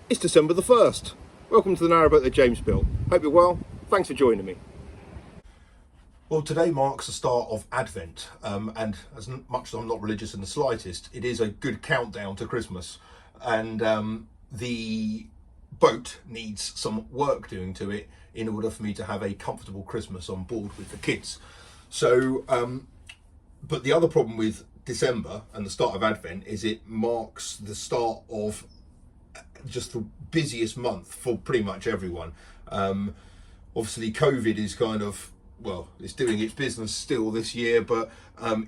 It's December the 1st. Welcome to the Narrowboat that James built. Hope you're well. Thanks for joining me. Well, today marks the start of Advent, and as much as I'm not religious in the slightest, it is a good countdown to Christmas. And the boat needs some work doing to it in order for me to have a comfortable Christmas on board with the kids. So, but the other problem with December and the start of Advent is it marks the start of just the busiest month for pretty much everyone. Obviously COVID is kind of, well, it's doing its business still this year, but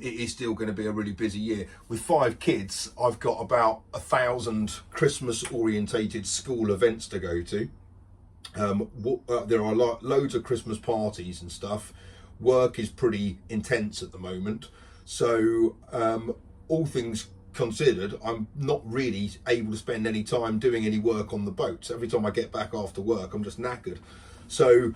it is still going to be a really busy year. With 5 kids, I've got about 1,000 Christmas orientated school events to go to. There are loads of Christmas parties and stuff. Work is pretty intense at the moment. So all things considered, I'm not really able to spend any time doing any work on the boat. Every time I get back after work, I'm just knackered. So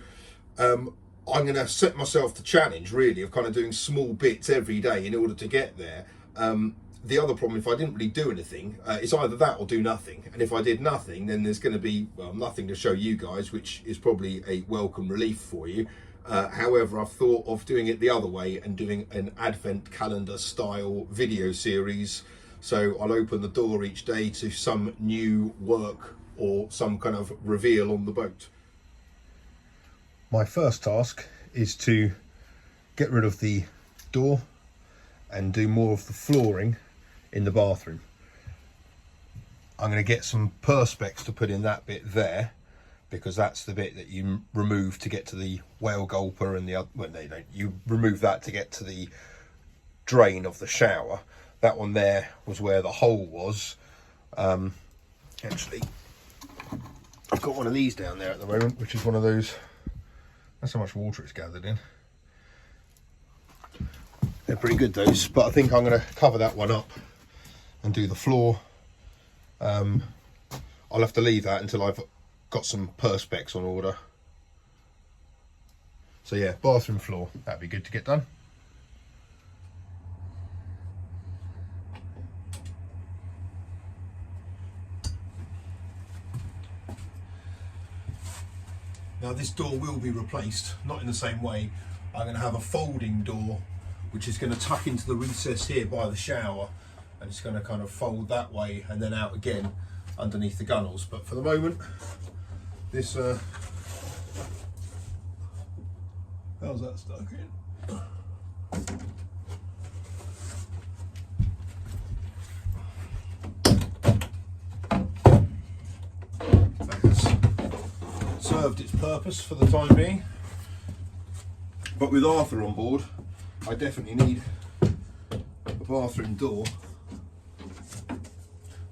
I'm going to set myself the challenge really of kind of doing small bits every day in order to get there. The other problem, if I didn't really do anything, it's either that or do nothing. And if I did nothing, then there's going to be, well, nothing to show you guys, which is probably a welcome relief for you. However, I've thought of doing it the other way and doing an advent calendar style video series. So I'll open the door each day to some new work or some kind of reveal on the boat. My first task is to get rid of the door and do more of the flooring in the bathroom. I'm going to get some perspex to put in that bit there, because that's the bit that you remove to get to the whale gulper and the other, well, they don't, you remove that to get to the drain of the shower. That one there was where the hole was. Actually, I've got one of these down there at the moment, which is one of those, that's how much water it's gathered in. They're pretty good, those, but I think I'm going to cover that one up and do the floor. I'll have to leave that until I've got some perspex on order. So yeah, bathroom floor, that'd be good to get done. Now this door will be replaced, not in the same way. I'm going to have a folding door which is going to tuck into the recess here by the shower, and it's going to kind of fold that way and then out again underneath the gunnels. But for the moment, this how's that stuck in? That has served its purpose for the time being. But with Arthur on board, I definitely need a bathroom door.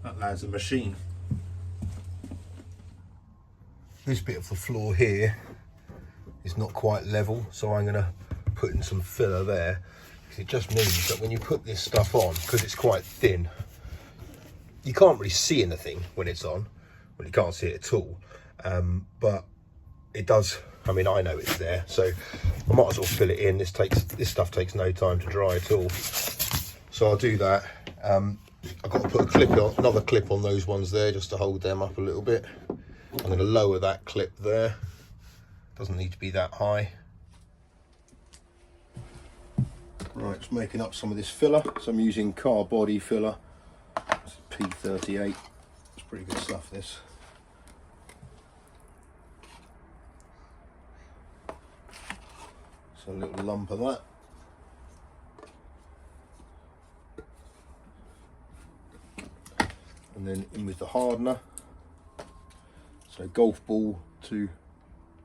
That lad's a machine. This bit of the floor here is not quite level, so I'm going to put in some filler there, because it just means that when you put this stuff on, because it's quite thin, you can't really see anything when it's on. Well, you can't see it at all, but it does. I mean, I know it's there, so I might as well fill it in. This stuff takes no time to dry at all, so I'll do that. I've got to put a clip on, another clip on those ones there, just to hold them up a little bit. I'm going to lower that clip there. Doesn't need to be that high. Right, just making up some of this filler. So I'm using car body filler. It's P38. It's pretty good stuff, this. So a little lump of that. And then in with the hardener. So golf ball to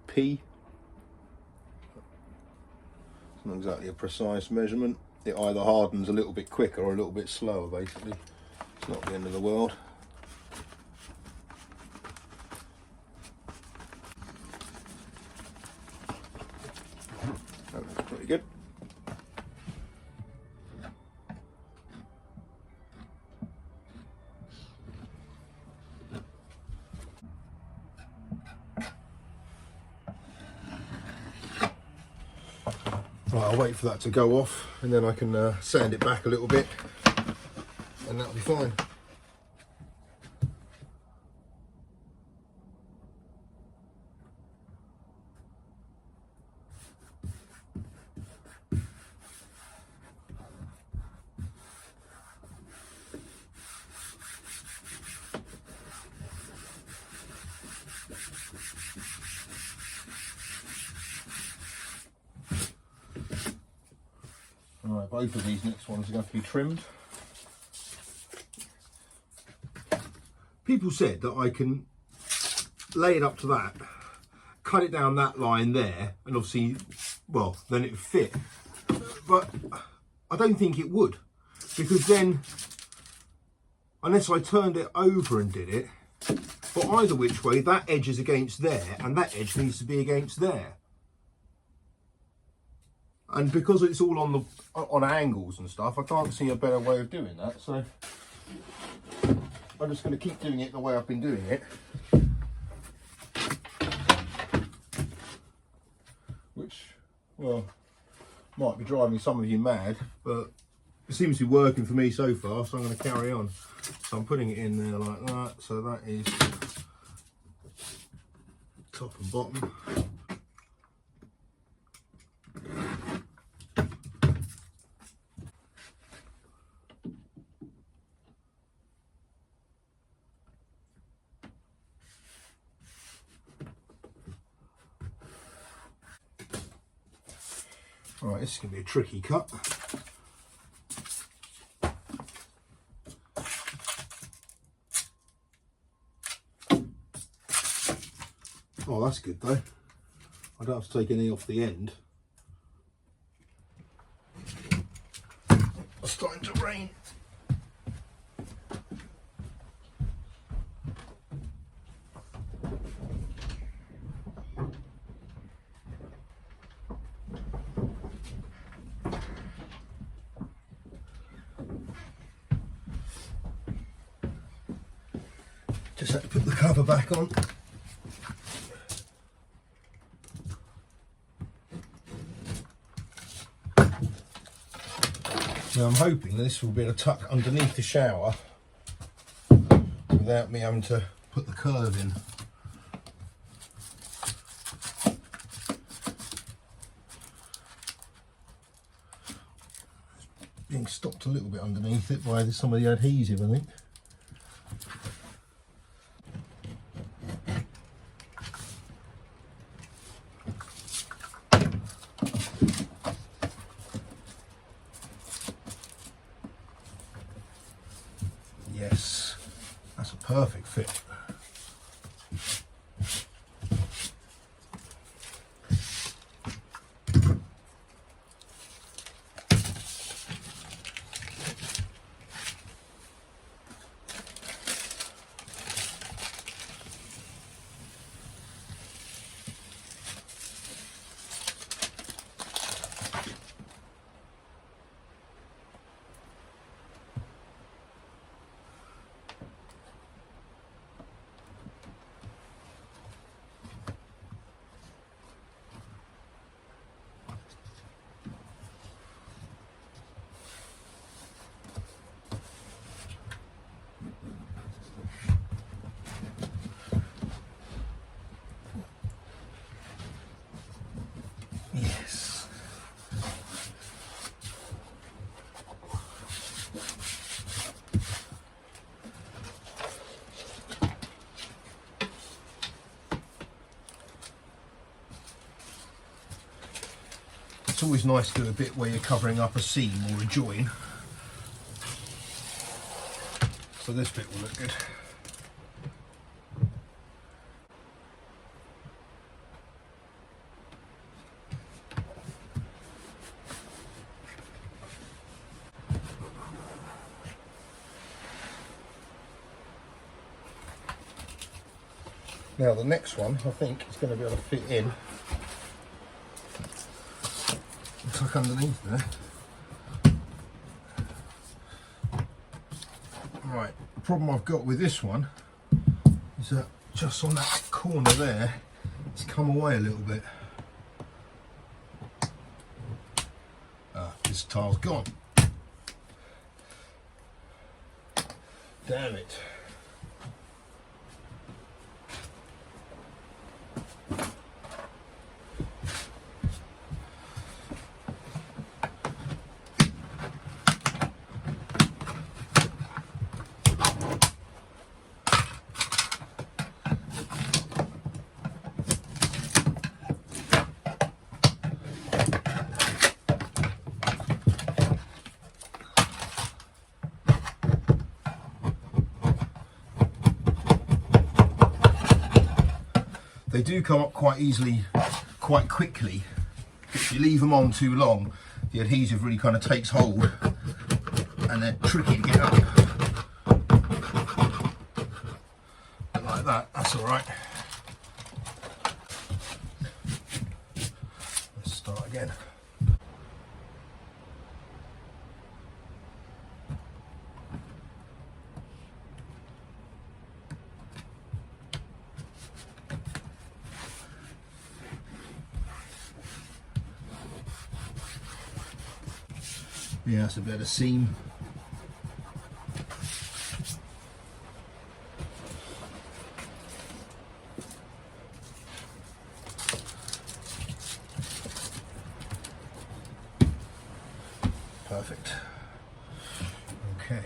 P. It's not exactly a precise measurement. It either hardens a little bit quicker or a little bit slower, basically. It's not the end of the world. Oh, that's pretty good. Right, I'll wait for that to go off and then I can sand it back a little bit and that'll be fine. Alright, both of these next ones are going to be trimmed. People said that I can lay it up to that, cut it down that line there, and obviously, well, then it would fit. But I don't think it would, because then, unless I turned it over and did it, but either which way, that edge is against there, and that edge needs to be against there. And because it's all on angles and stuff, I can't see a better way of doing that. So I'm just going to keep doing it the way I've been doing it. Which, well, might be driving some of you mad, but it seems to be working for me so far, so I'm going to carry on. So I'm putting it in there like that, so that is top and bottom. Alright, this is going to be a tricky cut. Oh, that's good though. I don't have to take any off the end. It's starting to rain. Just have to put the cover back on. Now I'm hoping this will be able to tuck underneath the shower without me having to put the curve in. It's being stopped a little bit underneath it by some of the adhesive, I think. Yes, that's a perfect fit. Yes. It's always nice to do a bit where you're covering up a seam or a join. So this bit will look good. Now the next one, I think, is going to be able to fit in. Tuck underneath there. Right, the problem I've got with this one is that just on that corner there, it's come away a little bit. This tile's gone. Damn it. They do come up quite easily, quite quickly. If you leave them on too long, the adhesive really kind of takes hold and they're tricky to get up. Like that, that's all right. Let's start again. Yeah, that's a better seam. Perfect. Okay.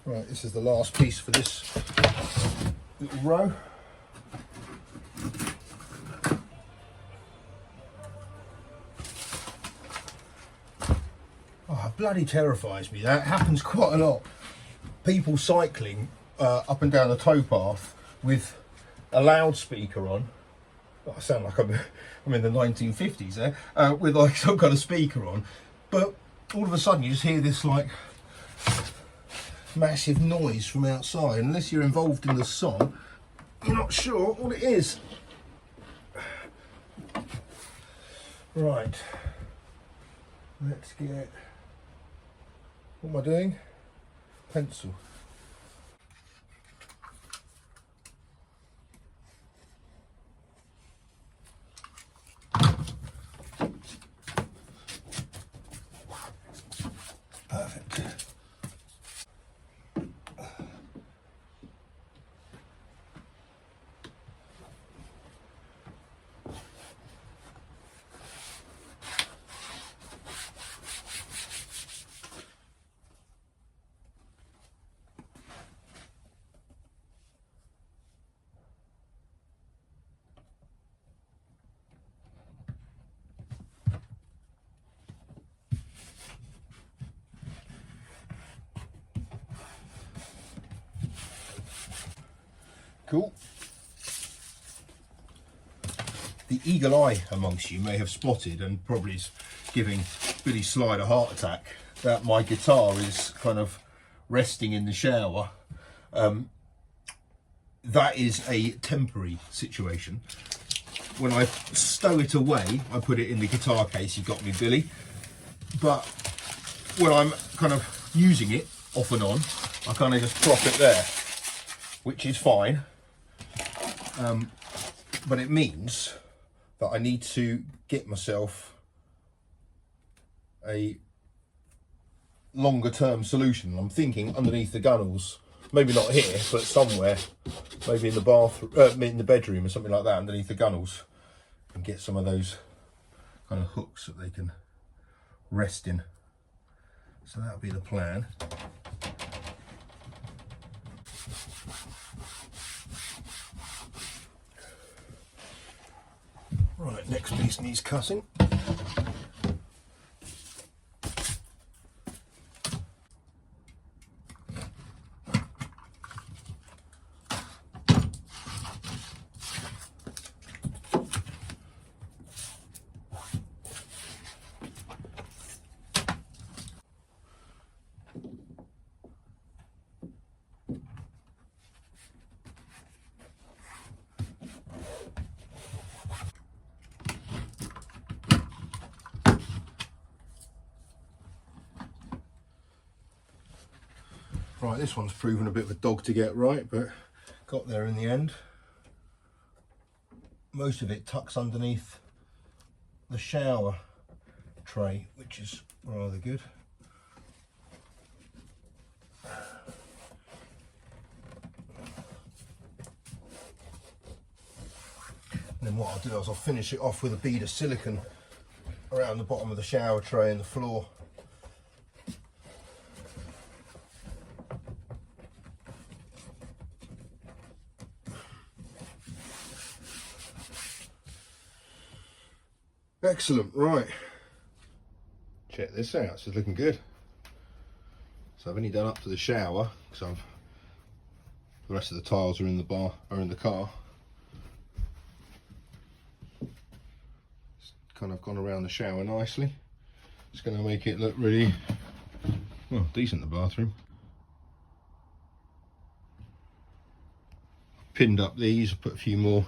Right, this is the last piece for this little row. Oh, it bloody terrifies me. That happens quite a lot. People cycling up and down the towpath with a loudspeaker on. Oh, I sound like I'm in the 1950s there, with like some kind of speaker on. But all of a sudden you just hear this like massive noise from outside. Unless you're involved in the song, you're not sure what it is. Right, let's get, what am I doing? Pencil. Perfect. Cool. The eagle eye amongst you may have spotted, and probably is giving Billy Slide a heart attack, that my guitar is kind of resting in the shower. That is a temporary situation. When I stow it away, I put it in the guitar case you got me, Billy. But when I'm kind of using it off and on, I kind of just prop it there, which is fine. But it means that I need to get myself a longer term solution. I'm thinking underneath the gunnels, maybe not here, but somewhere, maybe in the bathroom, in the bedroom or something like that, underneath the gunnels, and get some of those kind of hooks that they can rest in. So that'll be the plan. Right, next piece needs cutting. Right, this one's proven a bit of a dog to get right, but got there in the end. Most of it tucks underneath the shower tray, which is rather good. And then what I'll do is I'll finish it off with a bead of silicone around the bottom of the shower tray and the floor. Excellent, right. Check this out, it's looking good. So I've only done up to the shower, because the rest of the tiles are in the car. It's kind of gone around the shower nicely. It's going to make it look really, well, decent, the bathroom. Pinned up these, put a few more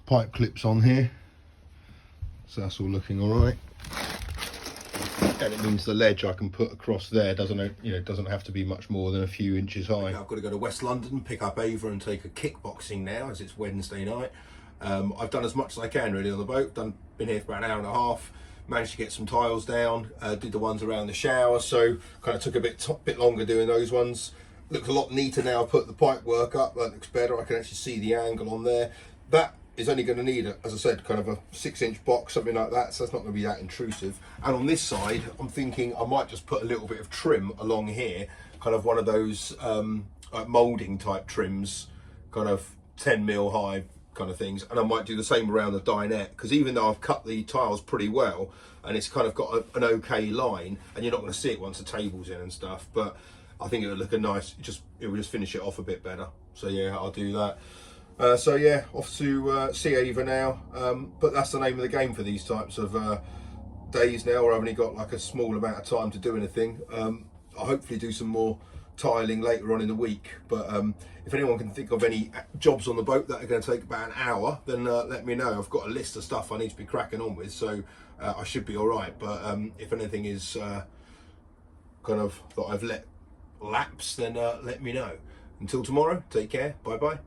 pipe clips on here, so that's all looking all right. And it means the ledge I can put across there doesn't have to be much more than a few inches high. I've got to go to West London, pick up Ava and take her kickboxing now, as it's Wednesday night. I've done as much as I can really on the boat. Been here for about an hour and a half. Managed to get some tiles down. Did the ones around the shower, so kind of took a bit longer doing those ones. Looks a lot neater now. I put the pipe work up. That looks better. I can actually see the angle on there. That is only going to need, as I said, kind of a 6-inch box, something like that, so it's not going to be that intrusive. And on this side, I'm thinking I might just put a little bit of trim along here, kind of one of those like moulding type trims, kind of 10mm high kind of things, and I might do the same around the dinette, because even though I've cut the tiles pretty well and it's kind of got an okay line, and you're not going to see it once the table's in and stuff, but I think it would look a nice, it would just finish it off a bit better. So yeah, I'll do that. So yeah, off to see Ava now, but that's the name of the game for these types of days now, where I've only got like a small amount of time to do anything. I'll hopefully do some more tiling later on in the week, but if anyone can think of any jobs on the boat that are going to take about an hour, then let me know. I've got a list of stuff I need to be cracking on with, so I should be all right. But if anything is kind of that I've let lapse, then let me know. Until tomorrow, take care, bye bye.